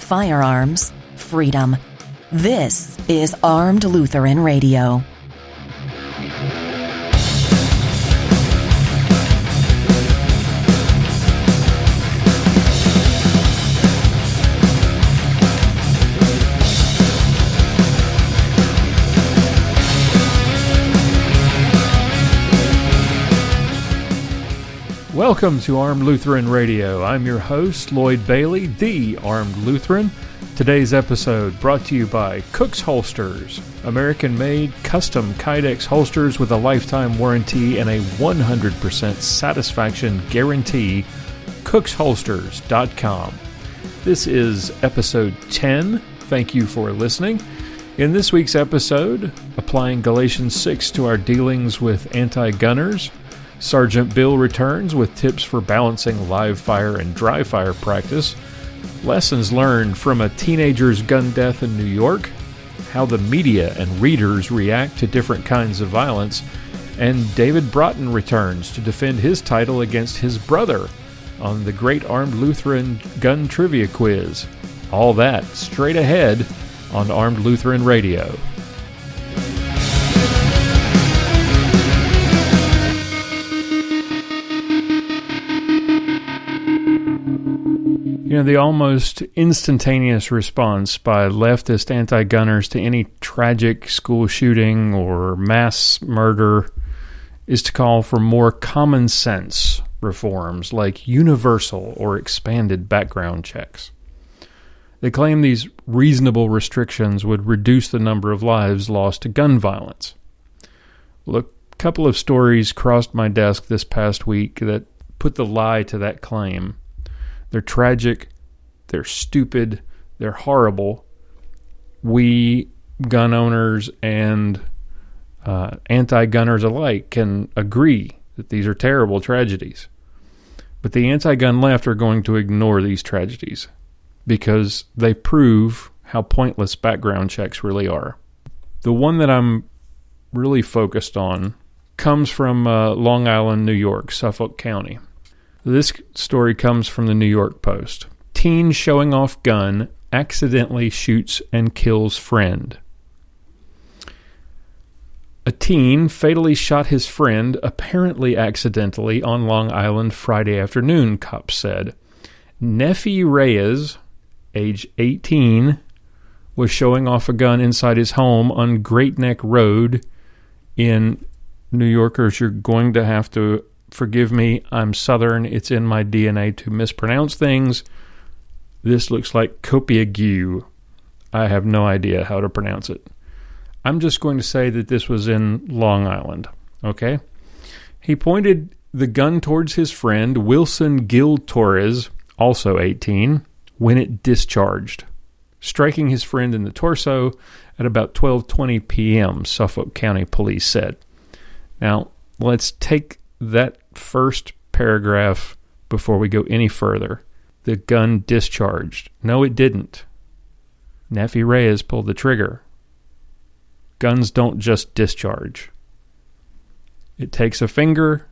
firearms, freedom. This is Armed Lutheran Radio. Welcome to Armed Lutheran Radio. I'm your host, Lloyd Bailey, the Armed Lutheran. Today's episode brought to you by Cook's Holsters, American-made custom Kydex holsters with a lifetime warranty and a 100% satisfaction guarantee. CooksHolsters.com. This is episode 10. Thank you for listening. In this week's episode, applying Galatians 6 to our dealings with anti-gunners, Sergeant Bill returns with tips for balancing live fire and dry fire practice, lessons learned from a teenager's gun death in New York, how the media and readers react to different kinds of violence, and David Braaten returns to defend his title against his brother on the Great Armed Lutheran Gun Trivia Quiz. All that straight ahead on Armed Lutheran Radio. You know, the almost instantaneous response by leftist anti-gunners to any tragic school shooting or mass murder is to call for more common sense reforms like universal or expanded background checks. They claim these reasonable restrictions would reduce the number of lives lost to gun violence. Look, a couple of stories crossed my desk this past week that put the lie to that claim. They're tragic, they're stupid, they're horrible. We, gun owners and anti-gunners alike, can agree that these are terrible tragedies. But the anti-gun left are going to ignore these tragedies because they prove how pointless background checks really are. The one that I'm really focused on comes from Long Island, New York, Suffolk County. This story comes from the New York Post. Teen showing off gun accidentally shoots and kills friend. A teen fatally shot his friend, apparently accidentally, on Long Island Friday afternoon, cops said. Nephi Reyes, age 18, was showing off a gun inside his home on Great Neck Road in New Yorkers. You're going to have to forgive me, I'm Southern. It's in my DNA to mispronounce things. This looks like Copiague. I have no idea how to pronounce it. I'm just going to say that this was in Long Island, okay? He pointed the gun towards his friend, Wilson Gil Torres, also 18, when it discharged, striking his friend in the torso at about 12:20 p.m., Suffolk County Police said. Now, let's take that first paragraph before we go any further. The gun discharged. No, it didn't. Nephi Reyes pulled the trigger. Guns don't just discharge. It takes a finger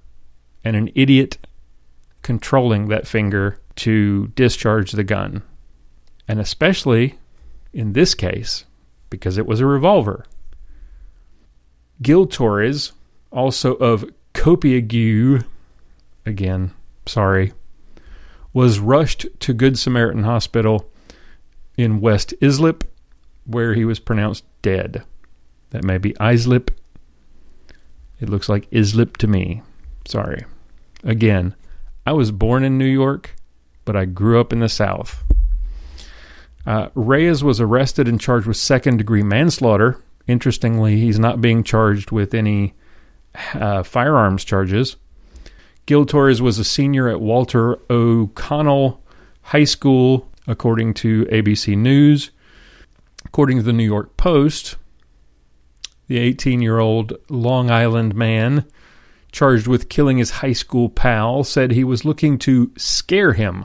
and an idiot controlling that finger to discharge the gun. And especially in this case, because it was a revolver. Gil Torres, also of Copiague, again, sorry, was rushed to Good Samaritan Hospital in West Islip, where he was pronounced dead. That may be Islip. It looks like Islip to me. Sorry. Again, I was born in New York, but I grew up in the South. Reyes was arrested and charged with second-degree manslaughter. Interestingly, he's not being charged with any firearms charges. Gil Torres was a senior at Walter O'Connell High School, according to ABC News. According to the New York Post, the 18-year-old Long Island man charged with killing his high school pal said he was looking to scare him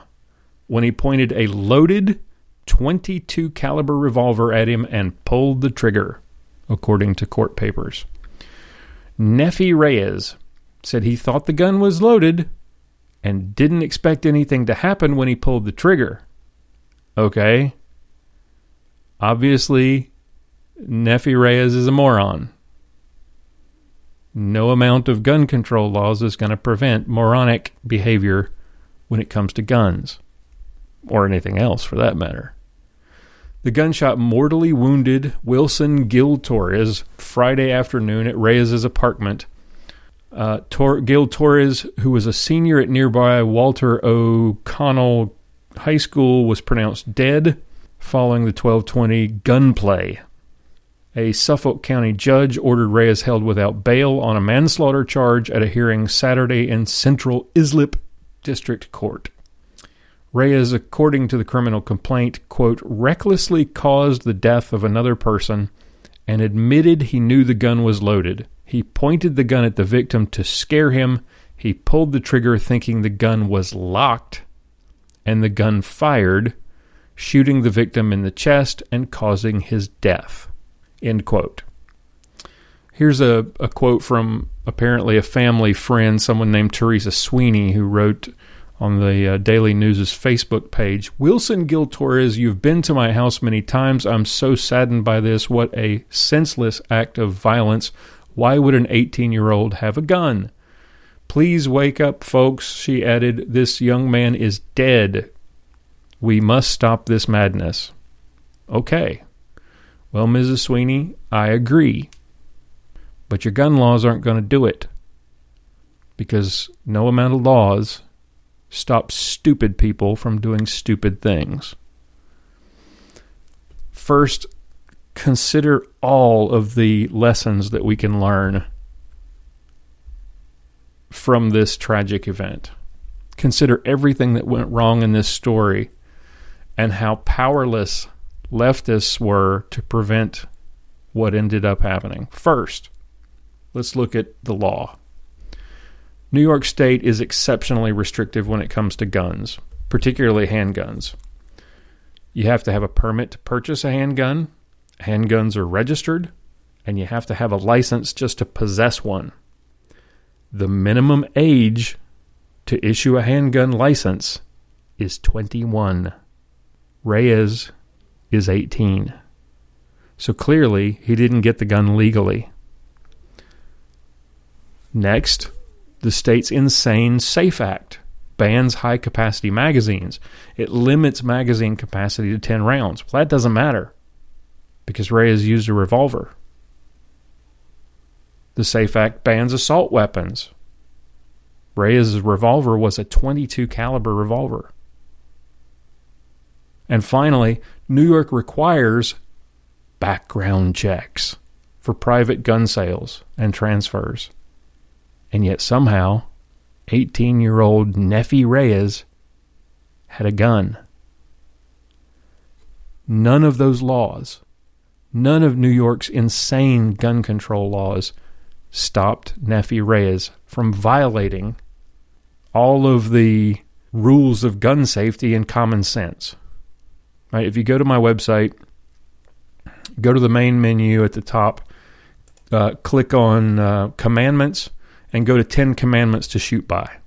when he pointed a loaded .22 caliber revolver at him and pulled the trigger, according to court papers. Nephi Reyes said he thought the gun was loaded and didn't expect anything to happen when he pulled the trigger. Okay, Obviously, Nephi Reyes is a moron. No amount of gun control laws is going to prevent moronic behavior when it comes to guns, or anything else for that matter. The gunshot mortally wounded Wilson Gil Torres Friday afternoon at Reyes' apartment. Gil Torres, who was a senior at nearby Walter O'Connell High School, was pronounced dead following the 12/20 gunplay. A Suffolk County judge ordered Reyes held without bail on a manslaughter charge at a hearing Saturday in Central Islip District Court. Reyes, according to the criminal complaint, quote, recklessly caused the death of another person and admitted he knew the gun was loaded. He pointed the gun at the victim to scare him. He pulled the trigger thinking the gun was locked, and the gun fired, shooting the victim in the chest and causing his death. End quote. Here's a quote from apparently a family friend, someone named Teresa Sweeney, who wrote on the Daily News' Facebook page, Wilson Gil Torres, you've been to my house many times. I'm so saddened by this. What a senseless act of violence. Why would an 18-year-old have a gun? Please wake up, folks, she added. This young man is dead. We must stop this madness. Okay. Well, Mrs. Sweeney, I agree. But your gun laws aren't going to do it. Because no amount of laws stop stupid people from doing stupid things. First, consider all of the lessons that we can learn from this tragic event. Consider everything that went wrong in this story and how powerless leftists were to prevent what ended up happening. First, let's look at the law. New York State is exceptionally restrictive when it comes to guns, particularly handguns. You have to have a permit to purchase a handgun. Handguns are registered, and you have to have a license just to possess one. The minimum age to issue a handgun license is 21. Reyes is 18. So clearly, he didn't get the gun legally. Next, the state's insane SAFE Act bans high-capacity magazines. It limits magazine capacity to 10 rounds. Well, that doesn't matter because Reyes used a revolver. The SAFE Act bans assault weapons. Reyes' revolver was a .22 caliber revolver. And finally, New York requires background checks for private gun sales and transfers. And yet somehow, 18-year-old Nephi Reyes had a gun. None of those laws, none of New York's insane gun control laws stopped Nephi Reyes from violating all of the rules of gun safety and common sense. Right? If you go to my website, go to the main menu at the top, click on Commandments, and go to 10 Commandments to shoot by.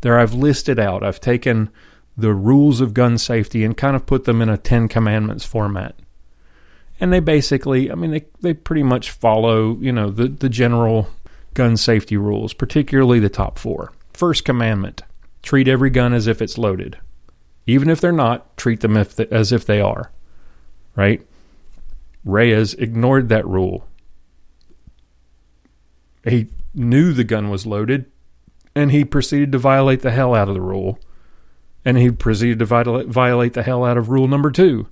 There I've listed out. I've taken the rules of gun safety and kind of put them in a 10 Commandments format. And they basically, they pretty much follow, the general gun safety rules, particularly the top 4. First commandment, treat every gun as if it's loaded. Even if they're not, treat them as if they are. Right? Reyes ignored that rule. He knew the gun was loaded, and he proceeded to violate the hell out of the rule. And he proceeded to violate the hell out of rule number 2.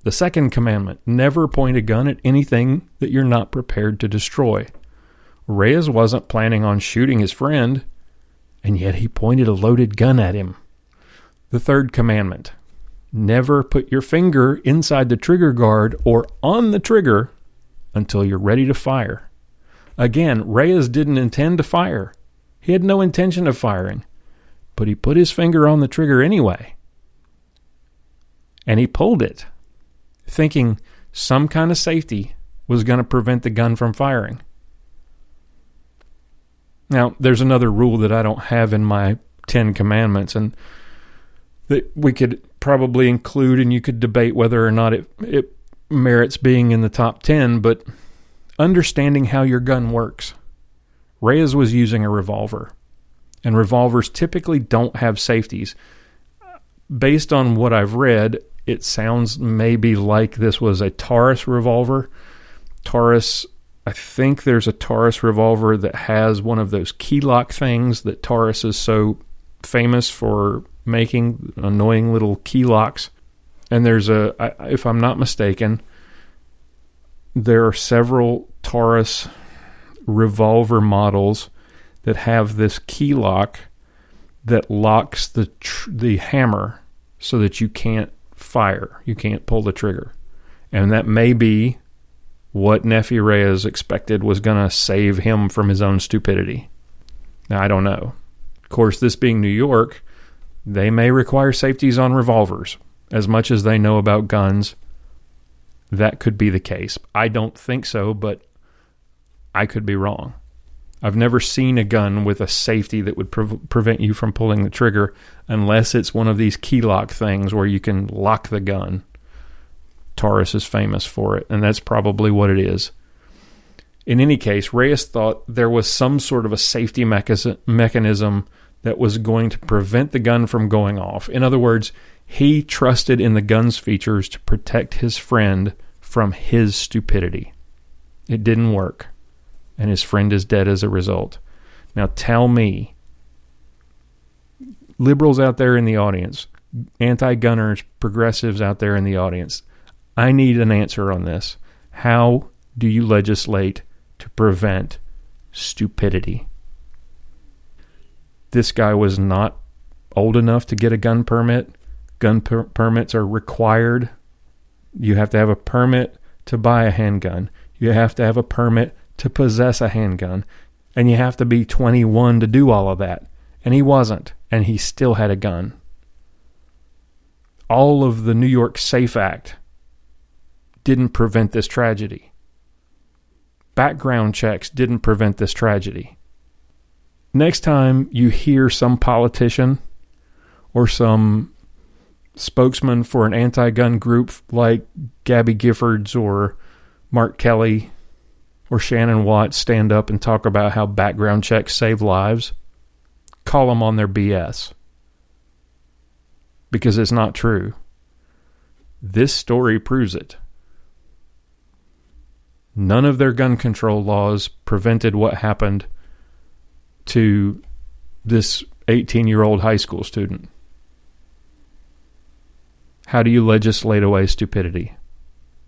The second commandment, never point a gun at anything that you're not prepared to destroy. Reyes wasn't planning on shooting his friend, and yet he pointed a loaded gun at him. The third commandment, never put your finger inside the trigger guard or on the trigger until you're ready to fire. Again, Reyes didn't intend to fire. He had no intention of firing, but he put his finger on the trigger anyway. And he pulled it, thinking some kind of safety was going to prevent the gun from firing. Now, there's another rule that I don't have in my 10 Commandments, and that we could probably include, and you could debate whether or not it merits being in the top 10, but understanding how your gun works. Reyes was using a revolver, and revolvers typically don't have safeties. Based on what I've read, it sounds maybe like this was a Taurus revolver. Taurus, I think there's a Taurus revolver that has one of those key lock things that Taurus is so famous for making, annoying little key locks. And there's if I'm not mistaken, there are several Taurus revolver models that have this key lock that locks the hammer so that you can't fire, you can't pull the trigger. And that may be what Nephi Reyes expected was going to save him from his own stupidity. Now, I don't know. Of course, this being New York, they may require safeties on revolvers. As much as they know about guns, that could be the case. I don't think so, but I could be wrong. I've never seen a gun with a safety that would prevent you from pulling the trigger unless it's one of these key lock things where you can lock the gun. Taurus is famous for it, and that's probably what it is. In any case, Reyes thought there was some sort of a safety mechanism that was going to prevent the gun from going off. In other words, he trusted in the gun's features to protect his friend from his stupidity. It didn't work, and his friend is dead as a result. Now tell me, liberals out there in the audience, anti-gunners, progressives out there in the audience, I need an answer on this. How do you legislate to prevent stupidity? This guy was not old enough to get a gun permit. Gun permits are required. You have to have a permit to buy a handgun. You have to have a permit to possess a handgun. And you have to be 21 to do all of that. And he wasn't. And he still had a gun. All of the New York SAFE Act didn't prevent this tragedy. Background checks didn't prevent this tragedy. Next time you hear some politician or some spokesman for an anti-gun group like Gabby Giffords or Mark Kelly or Shannon Watts stand up and talk about how background checks save lives, call them on their BS. Because it's not true. This story proves it. None of their gun control laws prevented what happened to this 18-year-old high school student. How do you legislate away stupidity?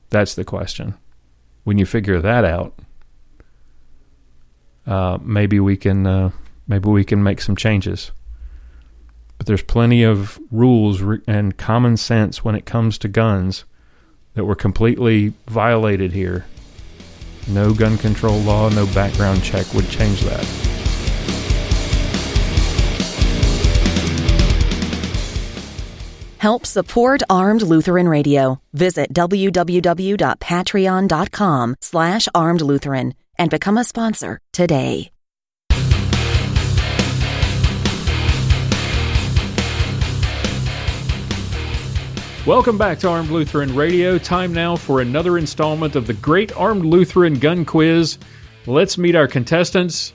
That's the question. When you figure that out, maybe we can make some changes. But there's plenty of rules and common sense when it comes to guns that were completely violated here. No gun control law, no background check would change that. Help support Armed Lutheran Radio. Visit www.patreon.com/armedlutheran and become a sponsor today. Welcome back to Armed Lutheran Radio. Time now for another installment of the Great Armed Lutheran Gun Quiz. Let's meet our contestants.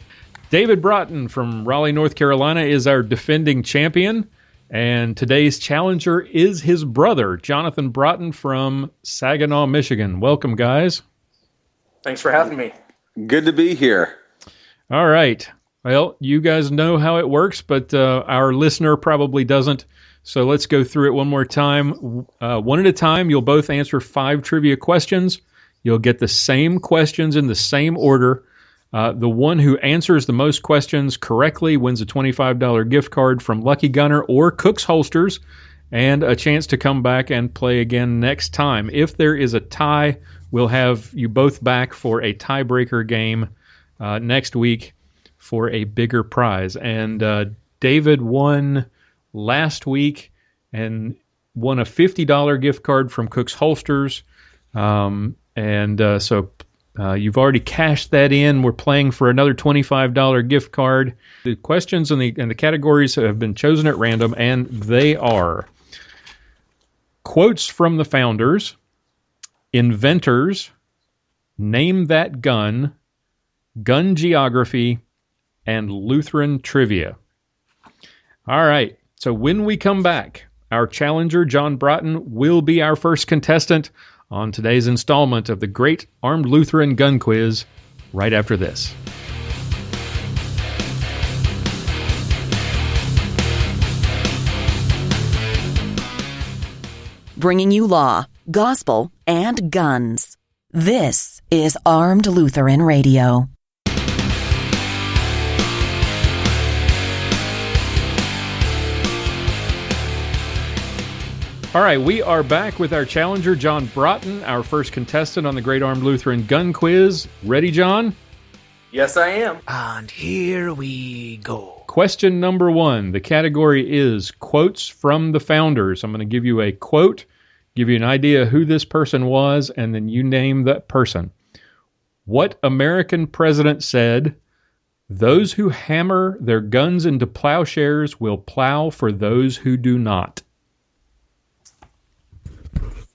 David Braaten from Raleigh, North Carolina is our defending champion. And today's challenger is his brother, Jonathan Braaten from Saginaw, Michigan. Welcome, guys. Thanks for having me. Good to be here. All right. Well, you guys know how it works, but our listener probably doesn't. So let's go through it one more time. One at a time, you'll both answer 5 trivia questions. You'll get the same questions in the same order. The one who answers the most questions correctly wins a $25 gift card from Lucky Gunner or Cook's Holsters and a chance to come back and play again next time. If there is a tie, we'll have you both back for a tiebreaker game next week for a bigger prize. And David won last week and won a $50 gift card from Cook's Holsters. So you've already cashed that in. We're playing for another $25 gift card. The questions and the categories have been chosen at random, and they are quotes from the founders, inventors, name that gun, gun geography, and Lutheran trivia. All right, so when we come back, our challenger, John Braaten, will be our first contestant on today's installment of the Great Armed Lutheran Gun Quiz right after this. Bringing you law, gospel, and guns. This is Armed Lutheran Radio. All right, we are back with our challenger, John Braaten, our first contestant on the Great Armed Lutheran Gun Quiz. Ready, John? Yes, I am. And here we go. Question number 1. The category is quotes from the founders. I'm going to give you a quote, give you an idea who this person was, and then you name that person. What American president said, "Those who hammer their guns into plowshares will plow for those who do not"?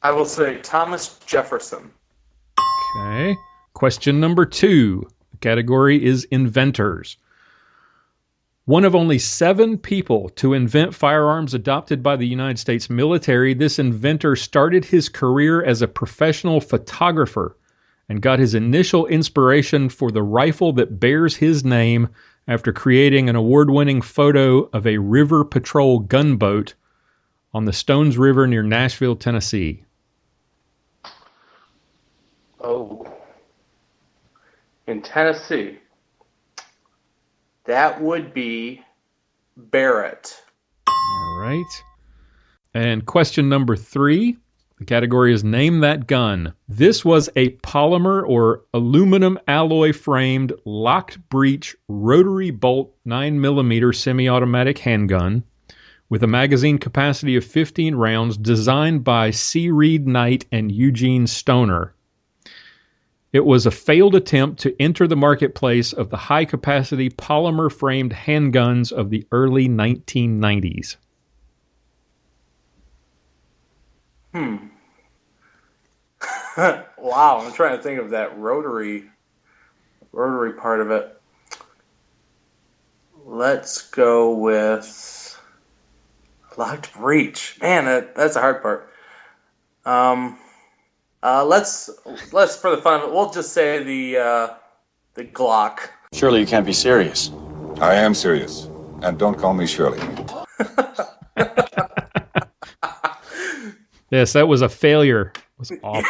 I will say Thomas Jefferson. Okay. Question number 2. The category is inventors. One of only 7 people to invent firearms adopted by the United States military, this inventor started his career as a professional photographer and got his initial inspiration for the rifle that bears his name after creating an award-winning photo of a river patrol gunboat on the Stones River near Nashville, Tennessee. Oh. In Tennessee. That would be Barrett. All right. And question number 3. The category is Name That Gun. This was a polymer or aluminum alloy framed locked breech rotary bolt 9mm semi-automatic handgun with a magazine capacity of 15 rounds designed by C. Reed Knight and Eugene Stoner. It was a failed attempt to enter the marketplace of the high-capacity polymer-framed handguns of the early 1990s. Wow, I'm trying to think of that rotary part of it. Let's go with locked breech. Man, that's a hard part. Let's for the fun of it, we'll just say the Glock. Surely you can't be serious. I am serious. And don't call me Shirley. Yes, that was a failure. It was awful.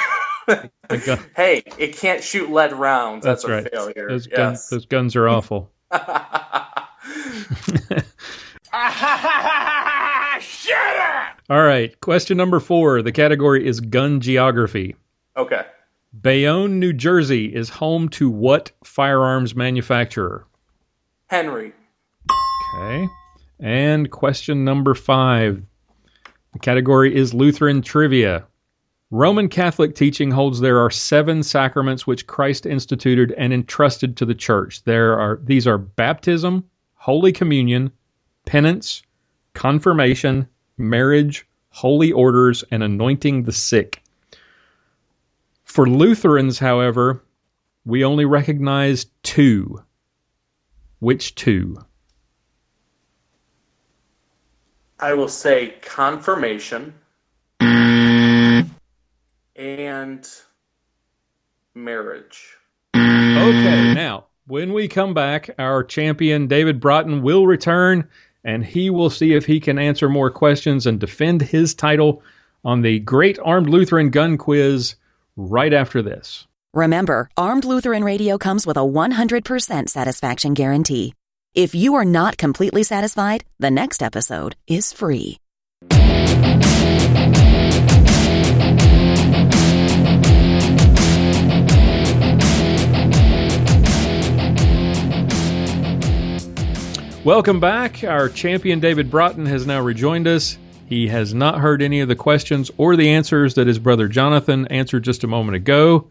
Hey, it can't shoot lead rounds. That's right. A failure. Those guns are awful. All right, question number 4. The category is gun geography. Okay. Bayonne, New Jersey is home to what firearms manufacturer? Henry. Okay. And question number 5. The category is Lutheran trivia. Roman Catholic teaching holds there are 7 sacraments which Christ instituted and entrusted to the church. These are baptism, Holy Communion, penance, confirmation, marriage, holy orders, and anointing the sick. For Lutherans, however, we only recognize 2. Which 2? I will say confirmation and marriage. Okay, now, when we come back, our champion David Braaten will return, and he will see if he can answer more questions and defend his title on the Great Armed Lutheran Gun Quiz right after this. Remember, Armed Lutheran Radio comes with a 100% satisfaction guarantee. If you are not completely satisfied, the next episode is free. Welcome back. Our champion David Braaten has now rejoined us. He has not heard any of the questions or the answers that his brother Jonathan answered just a moment ago.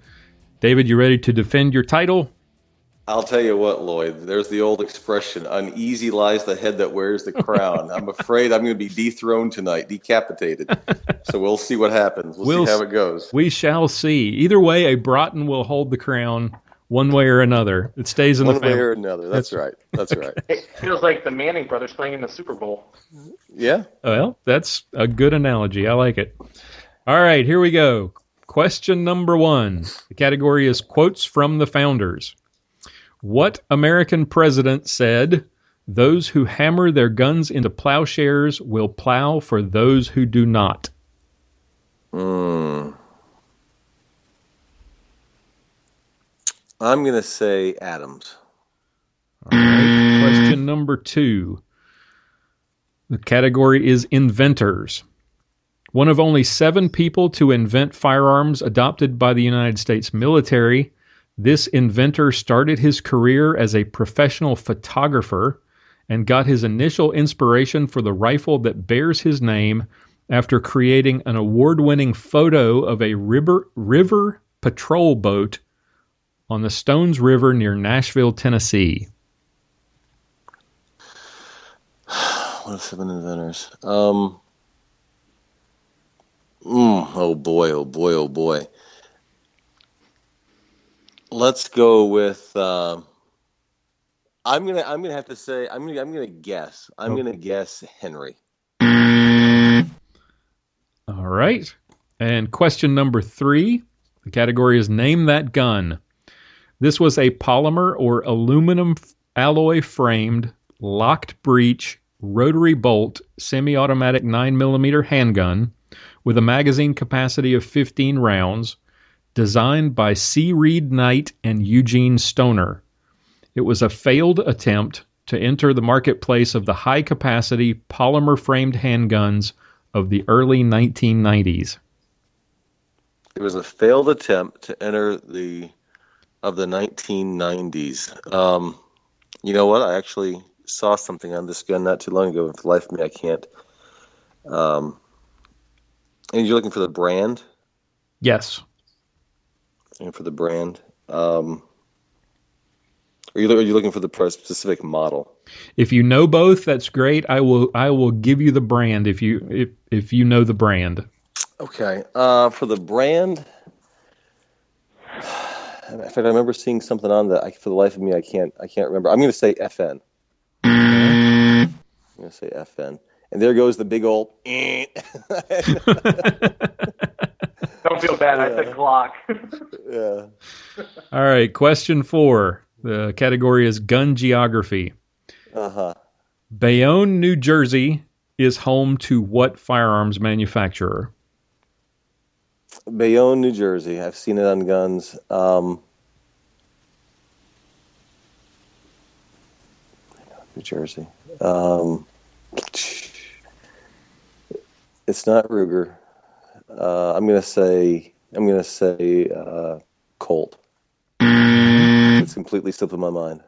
David, you ready to defend your title? I'll tell you what, Lloyd, there's the old expression, uneasy lies the head that wears the crown. I'm afraid I'm going to be dethroned tonight, decapitated. So we'll see what happens. We'll see how it goes. We shall see. Either way, a Braaten will hold the crown one way or another. It stays in the family. One way or another. That's right. That's right. It feels like the Manning brothers playing in the Super Bowl. Yeah. Well, that's a good analogy. I like it. All right, here we go. Question number 1. The category is quotes from the founders. What American president said, "Those who hammer their guns into plowshares will plow for those who do not"? I'm going to say Adams. All right. Question number 2. The category is inventors. One of only 7 people to invent firearms adopted by the United States military, this inventor started his career as a professional photographer and got his initial inspiration for the rifle that bears his name after creating an award-winning photo of a river patrol boat on the Stones River near Nashville, Tennessee. What are 7 inventors? Oh boy. Let's go with. I'm gonna have to say. I'm gonna guess. I'm gonna guess Henry. All right. And question number 3. The category is name that gun. This was a polymer or aluminum alloy framed, locked breech, rotary bolt, semi-automatic 9mm handgun with a magazine capacity of 15 rounds, designed by C. Reed Knight and Eugene Stoner. It was a failed attempt to enter the marketplace of the high-capacity polymer-framed handguns of the early 1990s. It was a failed attempt to enter the 1990s. You know what? I actually saw something on this gun not too long ago. For the life of me, I can't. And you're looking for the brand? Yes. And for the brand. Are you looking for the specific model? If you know both, that's great. I will give you the brand if you know the brand. Okay. For the brand, in fact, I remember seeing something on that. For the life of me, I can't remember. I'm going to say FN. I'm going to say FN. And there goes the big old. Don't feel bad. I said Glock. Yeah. All right. Question 4. The category is gun geography. Bayonne, New Jersey is home to what firearms manufacturer? Bayonne, New Jersey. I've seen it on guns. New Jersey. It's not Ruger. I'm gonna say Colt. It's completely slipped in my mind.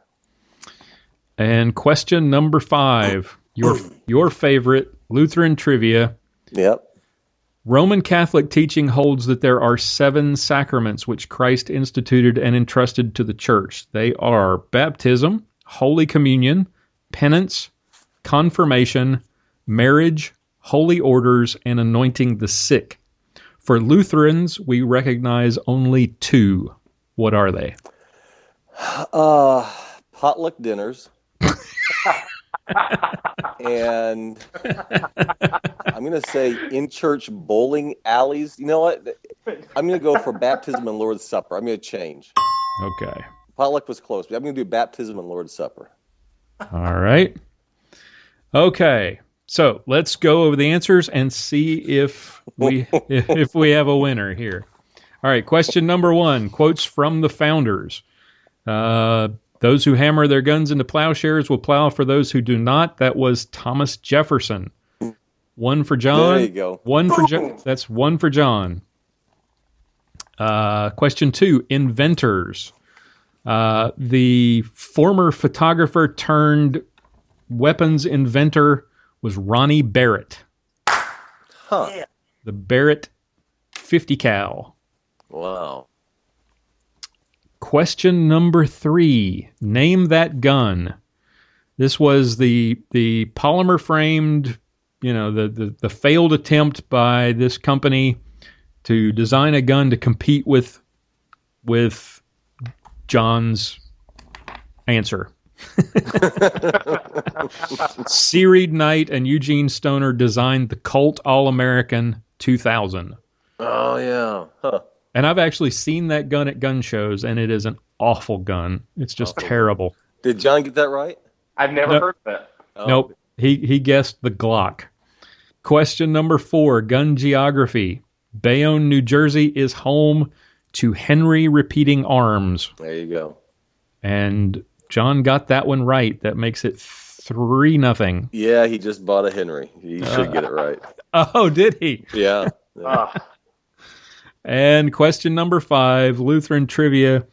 And question number 5, your favorite Lutheran trivia. Yep. Roman Catholic teaching holds that there are 7 sacraments which Christ instituted and entrusted to the church. They are baptism, Holy Communion, penance, confirmation, marriage, holy orders, and anointing the sick. For Lutherans, we recognize only 2. What are they? Potluck dinners. And I'm going to say in-church bowling alleys. You know what? I'm going to go for baptism and Lord's Supper. I'm going to change. Okay. Potluck was close, but I'm going to do baptism and Lord's Supper. All right. Okay. So let's go over the answers and see if we have a winner here. All right. Question number 1, quotes from the founders. Those who hammer their guns into plowshares will plow for those who do not. That was Thomas Jefferson. 1 for John. There you go. 1 for that's 1 for John. Question 2, inventors. The former photographer turned weapons inventor was Ronnie Barrett. Huh. The Barrett 50 cal. Wow. Question number 3. Name that gun. This was the polymer framed, the failed attempt by this company to design a gun to compete with John's answer. C. Reed Knight and Eugene Stoner designed the Colt All-American 2000. Oh, yeah. Huh. And I've actually seen that gun at gun shows, and it is an awful gun. It's just terrible. Did John get that right? I've never heard of it. Oh. Nope. He guessed the Glock. Question number 4, gun geography. Bayonne, New Jersey is home to Henry Repeating Arms. There you go. And John got that one right. That makes it 3-0. Yeah, he just bought a Henry. He should get it right. Oh, did he? Yeah. And question number 5, Lutheran trivia.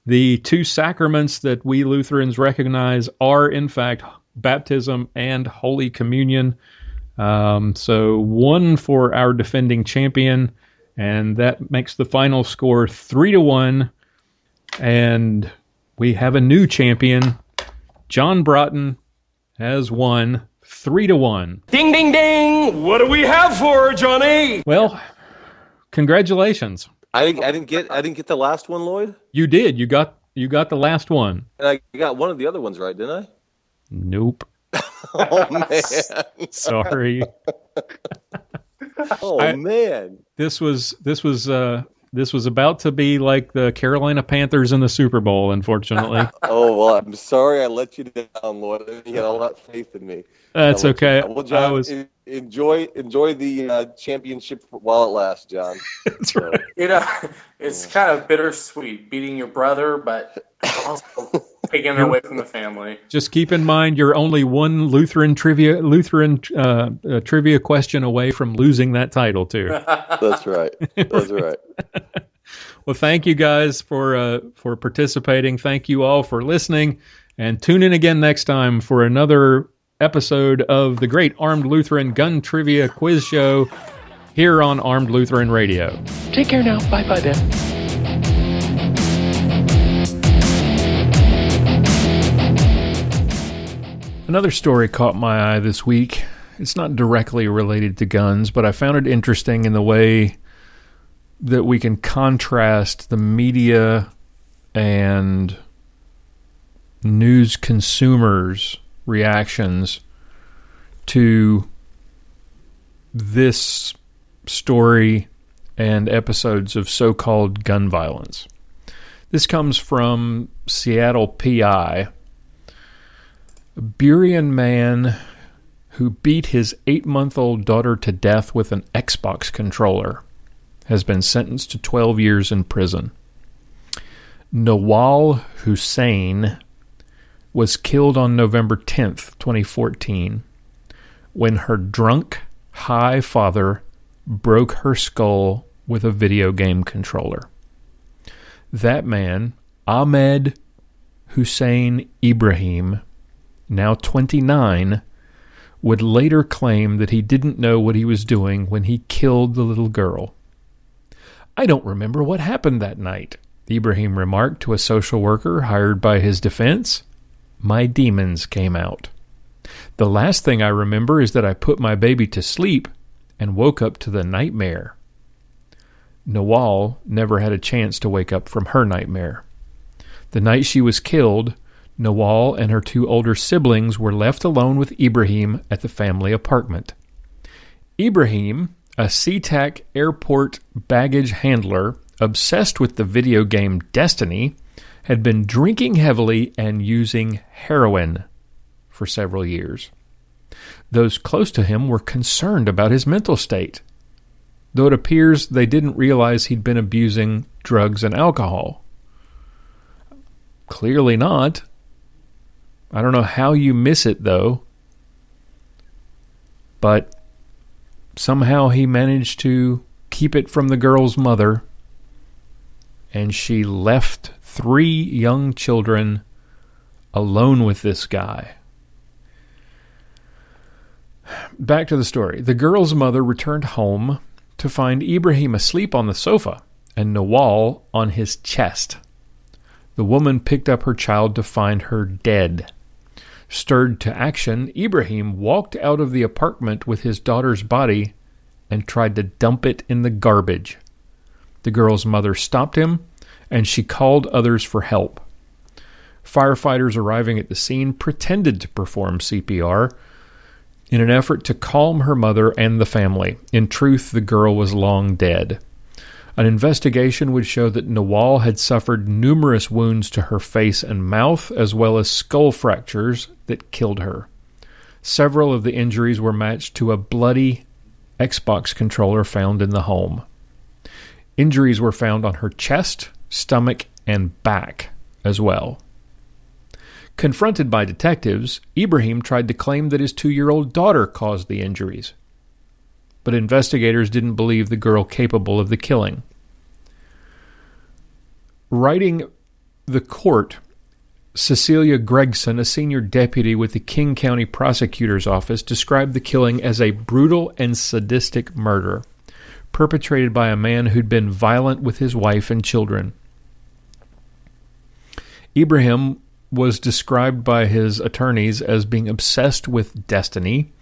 The 2 sacraments that we Lutherans recognize are, in fact, baptism and Holy Communion. So 1 for our defending champion, and that makes the final score 3-1. And we have a new champion. John Braaten has won 3-1. Ding, ding, ding! What do we have for Johnny? Well, congratulations. I didn't get the last one, Lloyd. You did. You got the last one. And I got one of the other ones right, didn't I? Nope. Oh man. Sorry. Man. This was about to be like the Carolina Panthers in the Super Bowl, unfortunately. Oh, well, I'm sorry I let you down, Lloyd. You had a lot of faith in me. That's okay. Well, John, enjoy the championship while it lasts, John. That's right. It's kind of bittersweet beating your brother, but also taking it away from the family. Just keep in mind you're only one Lutheran trivia question away from losing that title too. That's right. That's right. Well, thank you guys for participating. Thank you all for listening, and tune in again next time for another episode of the Great Armed Lutheran Gun Trivia Quiz Show here on Armed Lutheran Radio. Take care now. Bye-bye then. Another story caught my eye this week. It's not directly related to guns, but I found it interesting in the way that we can contrast the media and news consumers' reactions to this story and episodes of so-called gun violence. This comes from Seattle PI. A Burien man who beat his 8-month-old daughter to death with an Xbox controller has been sentenced to 12 years in prison. Nawal Hussain was killed on November 10th, 2014, when her drunk, high father broke her skull with a video game controller. That man, Ahmed Hussein Ibrahim, now 29, would later claim that he didn't know what he was doing when he killed the little girl. "I don't remember what happened that night," Ibrahim remarked to a social worker hired by his defense. "My demons came out. The last thing I remember is that I put my baby to sleep and woke up to the nightmare." Nawal never had a chance to wake up from her nightmare. The night she was killed, Nawal and her 2 older siblings were left alone with Ibrahim at the family apartment. Ibrahim, a SeaTac airport baggage handler obsessed with the video game Destiny, had been drinking heavily and using heroin for several years. Those close to him were concerned about his mental state, though it appears they didn't realize he'd been abusing drugs and alcohol. Clearly not. I don't know how you miss it, though. But somehow he managed to keep it from the girl's mother, and she left 3 young children alone with this guy. Back to the story. The girl's mother returned home to find Ibrahim asleep on the sofa and Nawal on his chest. The woman picked up her child to find her dead. Stirred to action, Ibrahim walked out of the apartment with his daughter's body and tried to dump it in the garbage. The girl's mother stopped him, and she called others for help. Firefighters arriving at the scene pretended to perform CPR in an effort to calm her mother and the family. In truth, the girl was long dead. An investigation would show that Nawal had suffered numerous wounds to her face and mouth, as well as skull fractures that killed her. Several of the injuries were matched to a bloody Xbox controller found in the home. Injuries were found on her chest, stomach, and back as well. Confronted by detectives, Ibrahim tried to claim that his 2-year-old daughter caused the injuries, but investigators didn't believe the girl capable of the killing. Writing the court, Cecilia Gregson, a senior deputy with the King County Prosecutor's Office, described the killing as a brutal and sadistic murder, perpetrated by a man who'd been violent with his wife and children. Ibrahim was described by his attorneys as being obsessed with Destiny,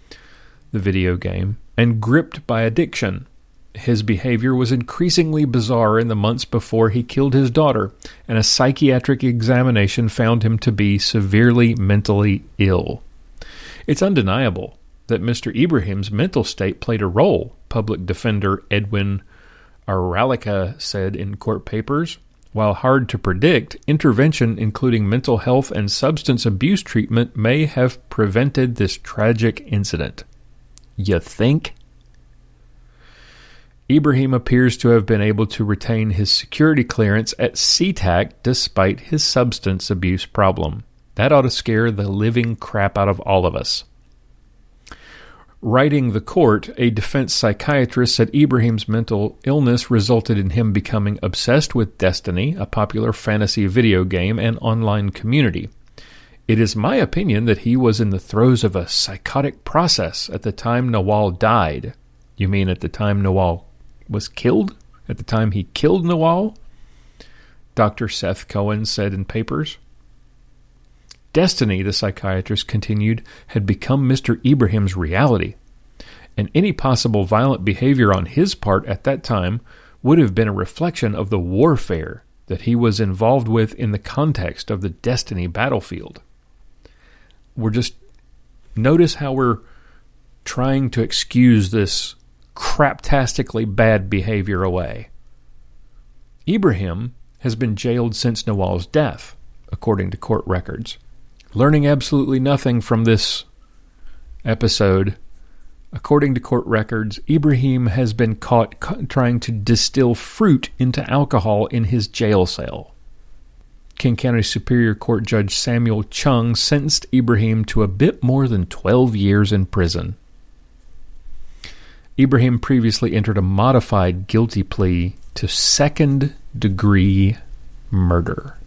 the video game, and gripped by addiction. His behavior was increasingly bizarre in the months before he killed his daughter, and a psychiatric examination found him to be severely mentally ill. It's undeniable that Mr. Ibrahim's mental state played a role, Public Defender Edwin Aralica said in court papers. While hard to predict, intervention including mental health and substance abuse treatment may have prevented this tragic incident. You think? Ibrahim appears to have been able to retain his security clearance at SeaTac despite his substance abuse problem. That ought to scare the living crap out of all of us. Writing the court, a defense psychiatrist said Ibrahim's mental illness resulted in him becoming obsessed with Destiny, a popular fantasy video game and online community. It is my opinion that he was in the throes of a psychotic process at the time Nawal died. You mean at the time Nawal was killed? At the time he killed Nawal? Dr. Seth Cohen said in papers. Destiny, the psychiatrist continued, had become Mr. Ibrahim's reality, and any possible violent behavior on his part at that time would have been a reflection of the warfare that he was involved with in the context of the Destiny battlefield. Notice how we're trying to excuse this craptastically bad behavior away. Ibrahim has been jailed since Nawal's death, according to court records. Learning absolutely nothing from this episode, according to court records, Ibrahim has been caught trying to distill fruit into alcohol in his jail cell. King County Superior Court Judge Samuel Chung sentenced Ibrahim to a bit more than 12 years in prison. Ibrahim previously entered a modified guilty plea to second-degree murder.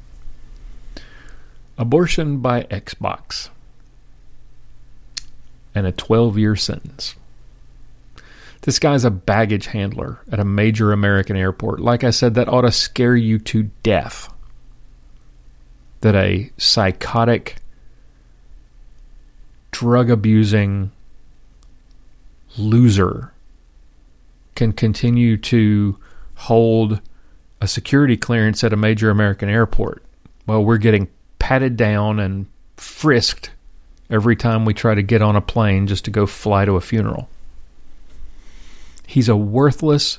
Abortion by Xbox, and a 12-year sentence. This guy's a baggage handler at a major American airport. Like I said, that ought to scare you to death. That a psychotic, drug-abusing loser can continue to hold a security clearance at a major American airport while we're getting patted down and frisked every time we try to get on a plane just to go fly to a funeral. He's a worthless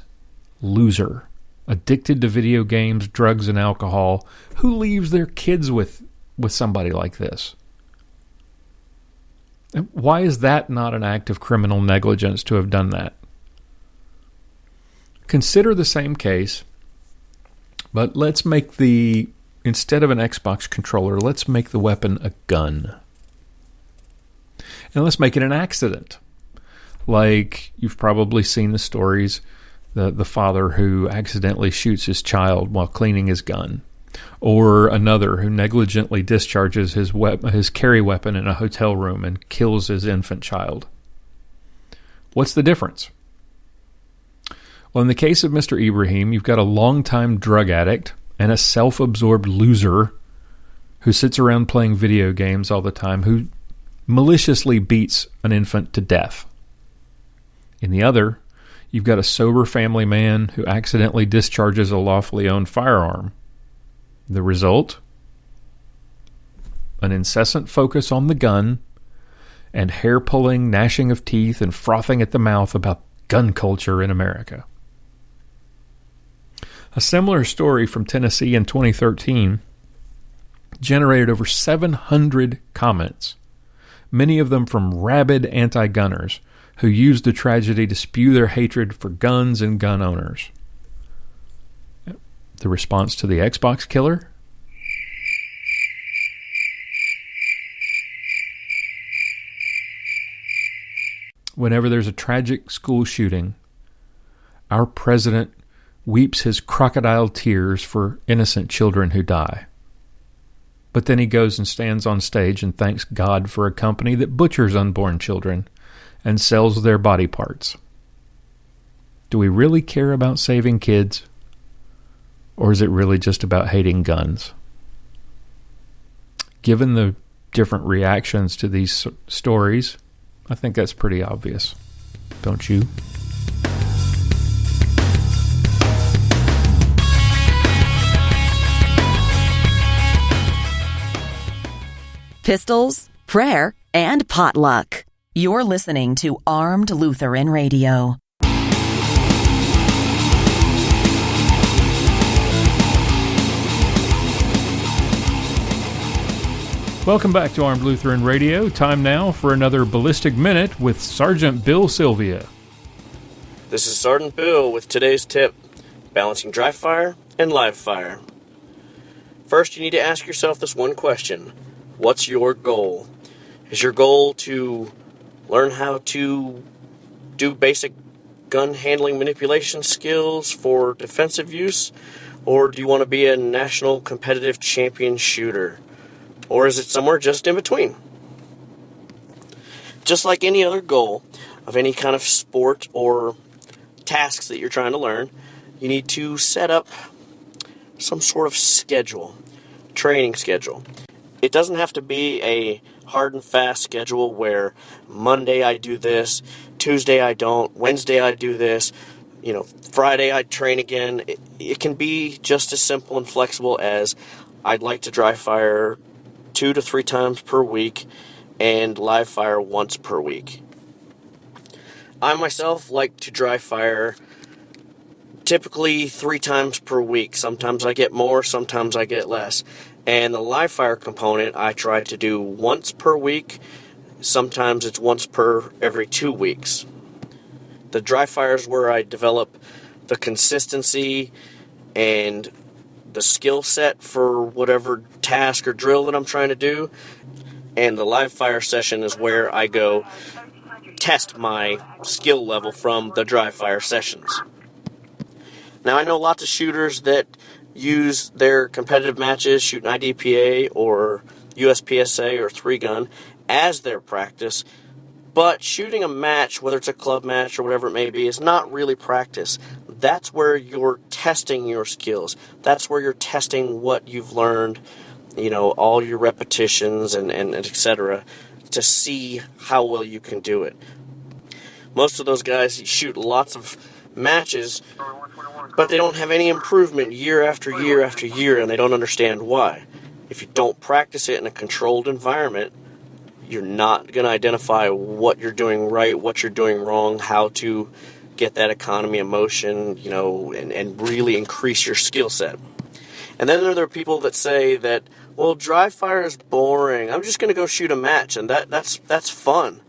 loser, addicted to video games, drugs, and alcohol, who leaves their kids with somebody like this. And why is that not an act of criminal negligence to have done that? Consider the same case, but let's make instead of an Xbox controller, let's make the weapon a gun. And let's make it an accident. Like, you've probably seen the stories, the father who accidentally shoots his child while cleaning his gun. Or another who negligently discharges his carry weapon in a hotel room and kills his infant child. What's the difference? Well, in the case of Mr. Ibrahim, you've got a longtime drug addict and a self-absorbed loser who sits around playing video games all the time, who maliciously beats an infant to death. In the other, you've got a sober family man who accidentally discharges a lawfully owned firearm. The result? An incessant focus on the gun and hair-pulling, gnashing of teeth, and frothing at the mouth about gun culture in America. A similar story from Tennessee in 2013 generated over 700 comments, many of them from rabid anti-gunners who used the tragedy to spew their hatred for guns and gun owners. The response to the Xbox killer? Whenever there's a tragic school shooting, our president weeps his crocodile tears for innocent children who die. But then he goes and stands on stage and thanks God for a company that butchers unborn children and sells their body parts. Do we really care about saving kids? Or is it really just about hating guns? Given the different reactions to these stories, I think that's pretty obvious. Don't you? Pistols, prayer, and potluck. You're listening to Armed Lutheran Radio. Welcome back to Armed Lutheran Radio. Time now for another Ballistic Minute with Sergeant Bill Silvia. This is Sergeant Bill with today's tip, balancing dry fire and live fire. First, you need to ask yourself this one question. What's your goal? Is your goal to learn how to do basic gun handling manipulation skills for defensive use? Or do you want to be a national competitive champion shooter? Or is it somewhere just in between? Just like any other goal of any kind of sport or tasks that you're trying to learn, you need to set up some sort of schedule, training schedule. It doesn't have to be a hard and fast schedule where Monday I do this, Tuesday I don't, Wednesday I do this, Friday I train again. It can be just as simple and flexible as I'd like to dry fire 2 to 3 times per week and live fire once per week. I myself like to dry fire typically 3 times per week. Sometimes I get more, sometimes I get less. And the live fire component I try to do once per week. Sometimes it's once per every 2 weeks. The dry fire is where I develop the consistency and the skill set for whatever task or drill that I'm trying to do. And the live fire session is where I go test my skill level from the dry fire sessions. Now, I know lots of shooters that use their competitive matches, shooting IDPA or USPSA or 3-gun, as their practice. But shooting a match, whether it's a club match or whatever it may be, is not really practice. That's where you're testing your skills. That's where you're testing what you've learned, all your repetitions and et cetera, to see how well you can do it. Most of those guys shoot lots of matches, but they don't have any improvement year after year after year, and they don't understand why. If you don't practice it in a controlled environment, you're not going to identify what you're doing right, what you're doing wrong, how to get that economy of motion, and really increase your skill set. And then there are people that say that, well, dry fire is boring. I'm just going to go shoot a match, and that's fun.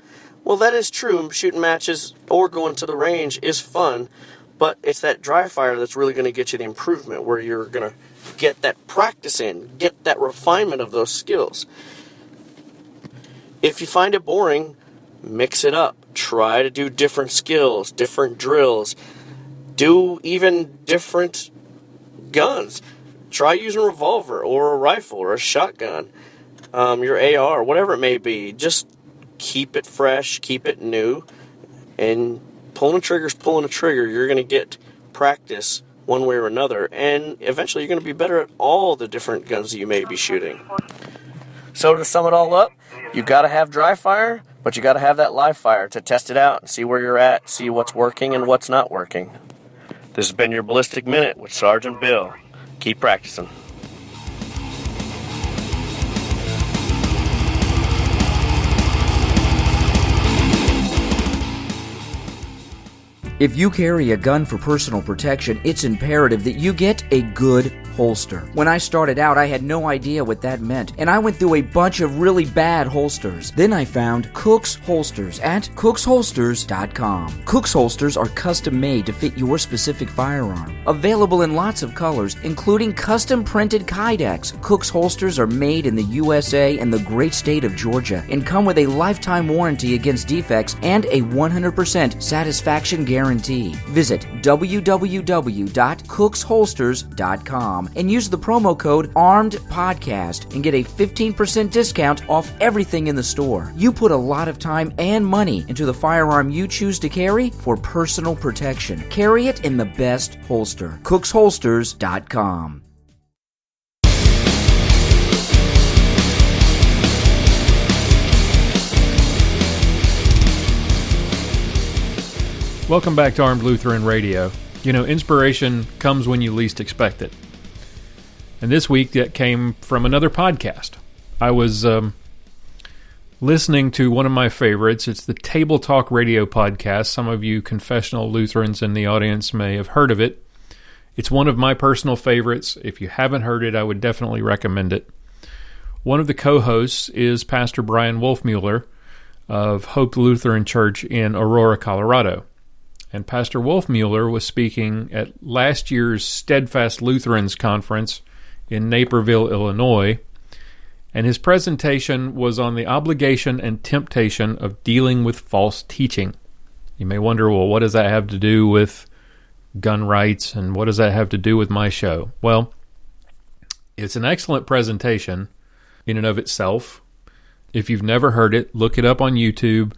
Well, that is true. Shooting matches or going to the range is fun, but it's that dry fire that's really going to get you the improvement, where you're going to get that practice in, get that refinement of those skills. If you find it boring, mix it up. Try to do different skills, different drills. Do even different guns. Try using a revolver or a rifle or a shotgun, your AR, whatever it may be. Just keep it fresh, keep it new, and pulling a trigger is pulling a trigger. You're going to get practice one way or another, and eventually you're going to be better at all the different guns that you may be shooting. So to sum it all up, you got to have dry fire, but you got to have that live fire to test it out and see where you're at, see what's working and what's not working. This has been your Ballistic Minute with Sergeant Bill. Keep practicing. If you carry a gun for personal protection, it's imperative that you get a good holster. When I started out, I had no idea what that meant, and I went through a bunch of really bad holsters. Then I found Cook's Holsters at cooksholsters.com. Cook's Holsters are custom made to fit your specific firearm. Available in lots of colors, including custom printed Kydex. Cook's Holsters are made in the USA and the great state of Georgia and come with a lifetime warranty against defects and a 100% satisfaction guarantee. Visit www.cooksholsters.com and use the promo code ARMEDPODCAST and get a 15% discount off everything in the store. You put a lot of time and money into the firearm you choose to carry for personal protection. Carry it in the best holster. cooksholsters.com. Welcome back to Armed Lutheran Radio. You know, inspiration comes when you least expect it. And this week, that came from another podcast. I was listening to one of my favorites. It's the Table Talk Radio podcast. Some of you confessional Lutherans in the audience may have heard of it. It's one of my personal favorites. If you haven't heard it, I would definitely recommend it. One of the co-hosts is Pastor Brian Wolfmueller of Hope Lutheran Church in Aurora, Colorado. And Pastor Wolfmueller was speaking at last year's Steadfast Lutherans Conference in Naperville, Illinois, and his presentation was on the obligation and temptation of dealing with false teaching. You may wonder, well, what does that have to do with gun rights, and what does that have to do with my show? Well, it's an excellent presentation in and of itself. If you've never heard it, look it up on YouTube.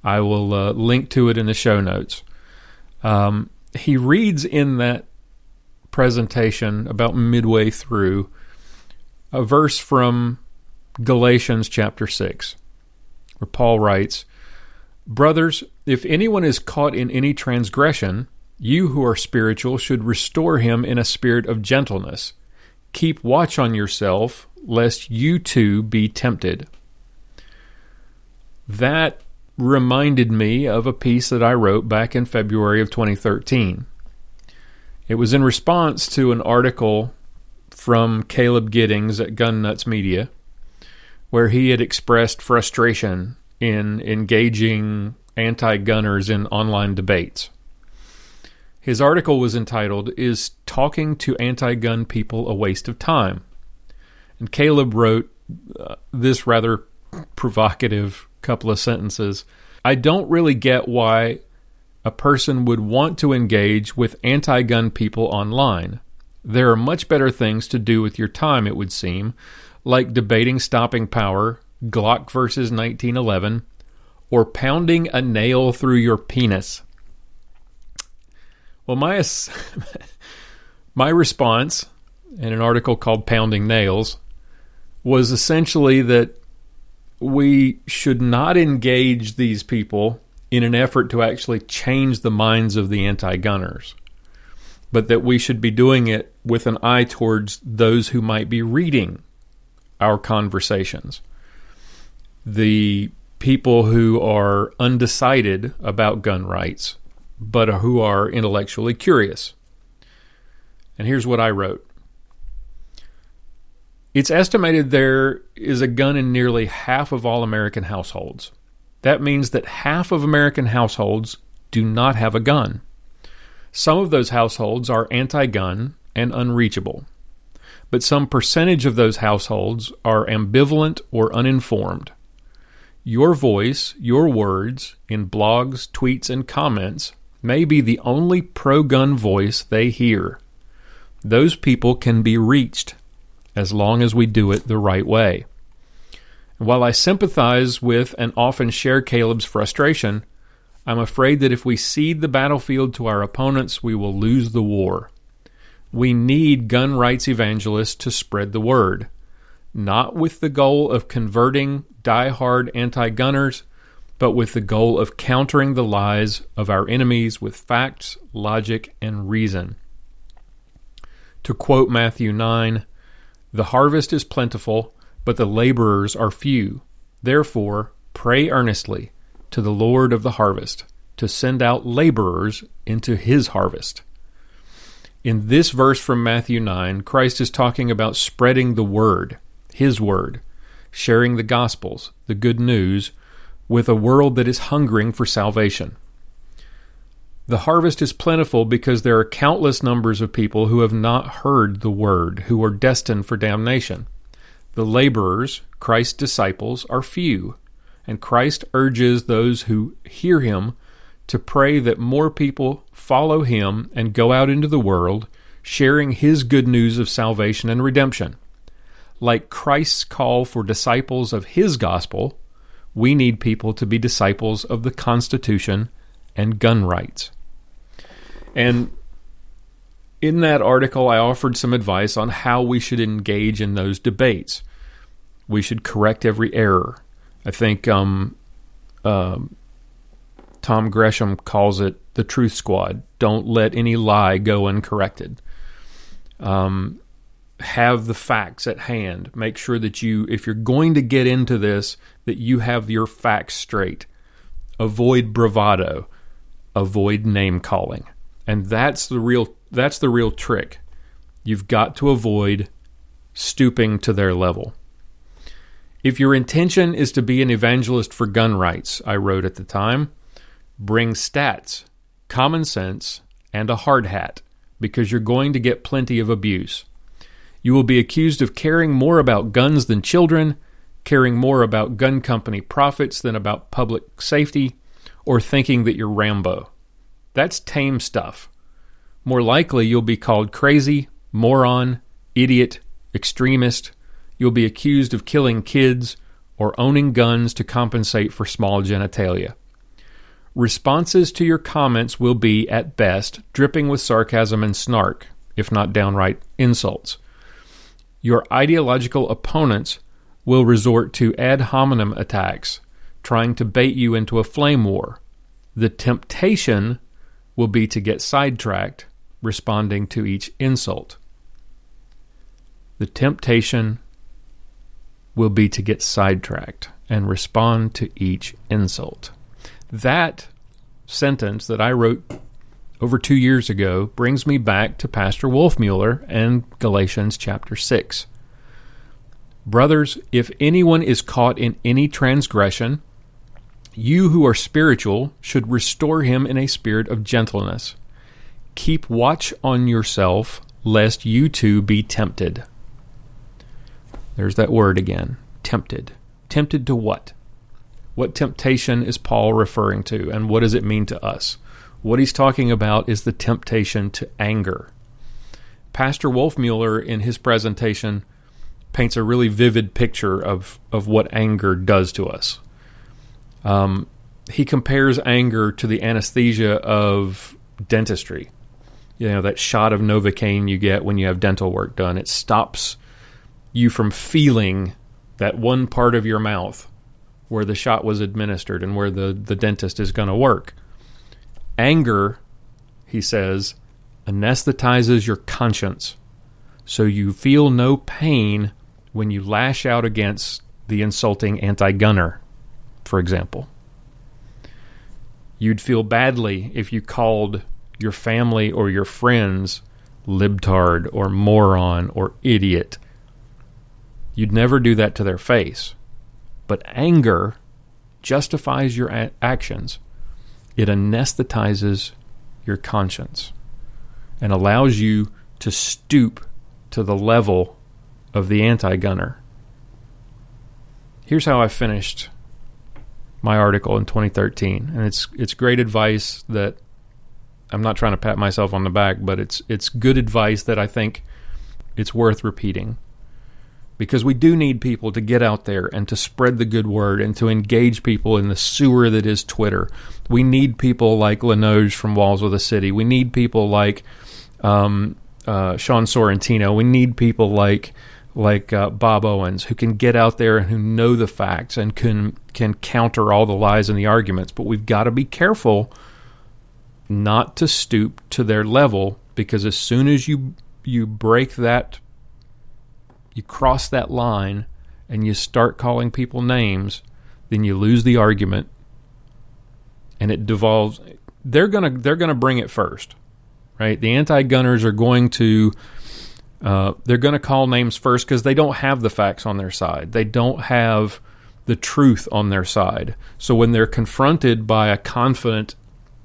I will link to it in the show notes. He reads in that presentation about midway through a verse from Galatians chapter 6, where Paul writes, "Brothers, if anyone is caught in any transgression, you who are spiritual should restore him in a spirit of gentleness. Keep watch on yourself, lest you too be tempted." That reminded me of a piece that I wrote back in February of 2013. It was in response to an article from Caleb Giddings at Gun Nuts Media, where he had expressed frustration in engaging anti-gunners in online debates. His article was entitled, "Is Talking to Anti-Gun People a Waste of Time?" And Caleb wrote this rather provocative couple of sentences. "I don't really get why a person would want to engage with anti-gun people online. There are much better things to do with your time, it would seem, like debating stopping power, Glock versus 1911, or pounding a nail through your penis." Well, my response in an article called "Pounding Nails" was essentially that we should not engage these people in an effort to actually change the minds of the anti-gunners, but that we should be doing it with an eye towards those who might be reading our conversations. The people who are undecided about gun rights, but who are intellectually curious. And here's what I wrote. It's estimated there is a gun in nearly half of all American households. That means that half of American households do not have a gun. Some of those households are anti-gun and unreachable, but some percentage of those households are ambivalent or uninformed. Your voice, your words, in blogs, tweets, and comments may be the only pro-gun voice they hear. Those people can be reached as long as we do it the right way. While I sympathize with and often share Caleb's frustration, I'm afraid that if we cede the battlefield to our opponents, we will lose the war. We need gun rights evangelists to spread the word. not with the goal of converting die-hard anti-gunners, but with the goal of countering the lies of our enemies with facts, logic, and reason. To quote Matthew 9, "The harvest is plentiful, but the laborers are few. Therefore, pray earnestly to the Lord of the harvest to send out laborers into his harvest." In this verse from Matthew 9, Christ is talking about spreading the word, his word, sharing the gospels, the good news, with a world that is hungering for salvation. The harvest is plentiful because there are countless numbers of people who have not heard the word, who are destined for damnation. The laborers, Christ's disciples, are few, and Christ urges those who hear him to pray that more people follow him and go out into the world, sharing his good news of salvation and redemption. Like Christ's call for disciples of his gospel, we need people to be disciples of the Constitution and gun rights. And in that article, I offered some advice on how we should engage in those debates. We should correct every error. I think Tom Gresham calls it the Truth Squad. Don't let any lie go uncorrected. Have the facts at hand. Make sure that if you're going to get into this, that you have your facts straight. Avoid bravado. Avoid name calling. And that's the real trick. You've got to avoid stooping to their level. If your intention is to be an evangelist for gun rights, I wrote at the time, bring stats, common sense, and a hard hat, because you're going to get plenty of abuse. You will be accused of caring more about guns than children, caring more about gun company profits than about public safety, or thinking that you're Rambo. That's tame stuff. More likely, you'll be called crazy, moron, idiot, extremist. You'll be accused of killing kids or owning guns to compensate for small genitalia. Responses to your comments will be, at best, dripping with sarcasm and snark, if not downright insults. Your ideological opponents will resort to ad hominem attacks, trying to bait you into a flame war. The temptation will be to get sidetracked, responding to each insult. The temptation will be to get sidetracked and respond to each insult. That sentence that I wrote over 2 years ago brings me back to Pastor Wolfmueller and Galatians chapter 6. Brothers, if anyone is caught in any transgression, you who are spiritual should restore him in a spirit of gentleness. Keep watch on yourself, lest you too be tempted. There's that word again, tempted. Tempted to what? What temptation is Paul referring to, and what does it mean to us? What he's talking about is the temptation to anger. Pastor Wolfmueller, in his presentation, paints a really vivid picture of what anger does to us. He compares anger to the anesthesia of dentistry. You know, that shot of Novocaine you get when you have dental work done. It stops you from feeling that one part of your mouth where the shot was administered and where the dentist is going to work. Anger, he says, anesthetizes your conscience, so you feel no pain when you lash out against the insulting anti-gunner, for example. You'd feel badly if you called your family or your friends libtard or moron or idiot. You'd never do that to their face. But anger justifies your actions. It anesthetizes your conscience and allows you to stoop to the level of the anti-gunner. Here's how I finished my article in 2013, and it's great advice that I'm not trying to pat myself on the back, but it's good advice that I think it's worth repeating. Because we do need people to get out there and to spread the good word and to engage people in the sewer that is Twitter. We need people like Linoge from Walls of the City. We need people like Sean Sorrentino. We need people like like Bob Owens, who can get out there and who know the facts and can counter all the lies and the arguments. But we've got to be careful not to stoop to their level, because as soon as you break that, you cross that line and you start calling people names, then you lose the argument, and it devolves. They're gonna bring it first, right? The anti-gunners are going to they're going to call names first because they don't have the facts on their side. They don't have the truth on their side. So when they're confronted by a confident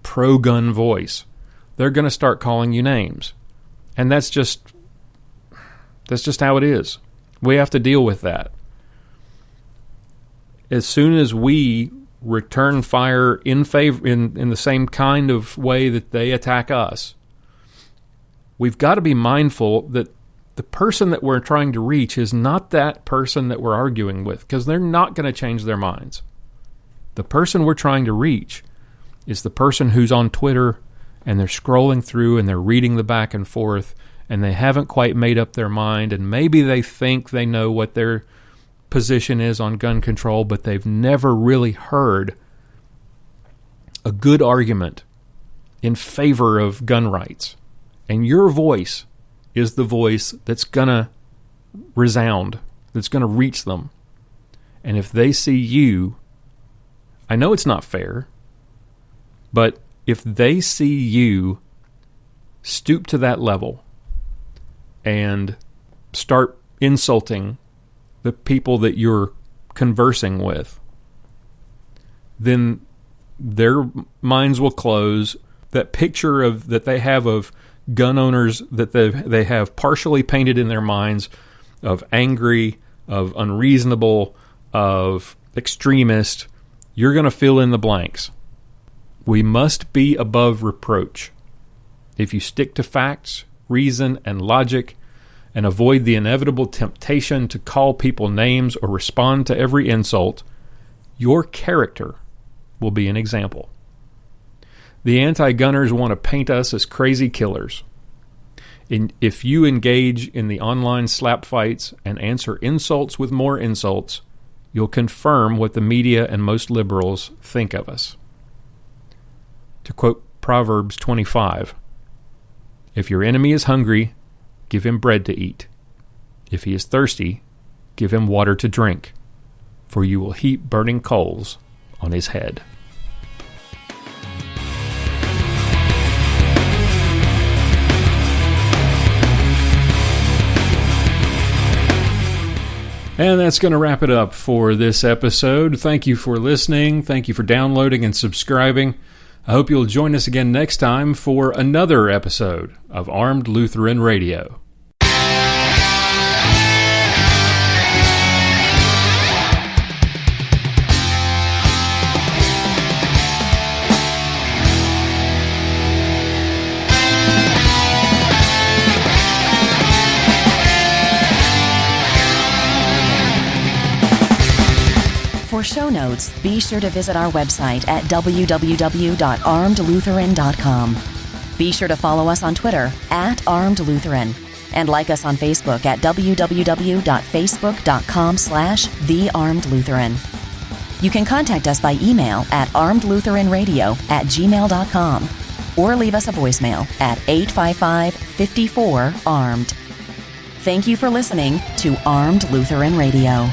pro-gun voice, they're going to start calling you names. And that's just how it is. We have to deal with that. As soon as we return fire in the same kind of way that they attack us, we've got to be mindful that the person that we're trying to reach is not that person that we're arguing with, because they're not going to change their minds. The person we're trying to reach is the person who's on Twitter and they're scrolling through and they're reading the back and forth and they haven't quite made up their mind, and maybe they think they know what their position is on gun control, but they've never really heard a good argument in favor of gun rights. And your voice is the voice that's going to resound, that's going to reach them. And if they see you, I know it's not fair, but if they see you stoop to that level and start insulting the people that you're conversing with, then their minds will close. That picture that they have of gun owners that they have partially painted in their minds of angry, of unreasonable, of extremist, you're going to fill in the blanks. We must be above reproach. If you stick to facts, reason, and logic, and avoid the inevitable temptation to call people names or respond to every insult, your character will be an example. The anti-gunners want to paint us as crazy killers. If you engage in the online slap fights and answer insults with more insults, you'll confirm what the media and most liberals think of us. To quote Proverbs 25, "If your enemy is hungry, give him bread to eat. If he is thirsty, give him water to drink, for you will heap burning coals on his head." And that's going to wrap it up for this episode. Thank you for listening. Thank you for downloading and subscribing. I hope you'll join us again next time for another episode of Armed Lutheran Radio. For show notes, be sure to visit our website at www.armedlutheran.com. Be sure to follow us on Twitter @ArmedLutheran and like us on Facebook at www.facebook.com/TheArmedLutheran. You can contact us by email at armedlutheranradio@gmail.com or leave us a voicemail at 855-54-ARMED. Thank you for listening to Armed Lutheran Radio.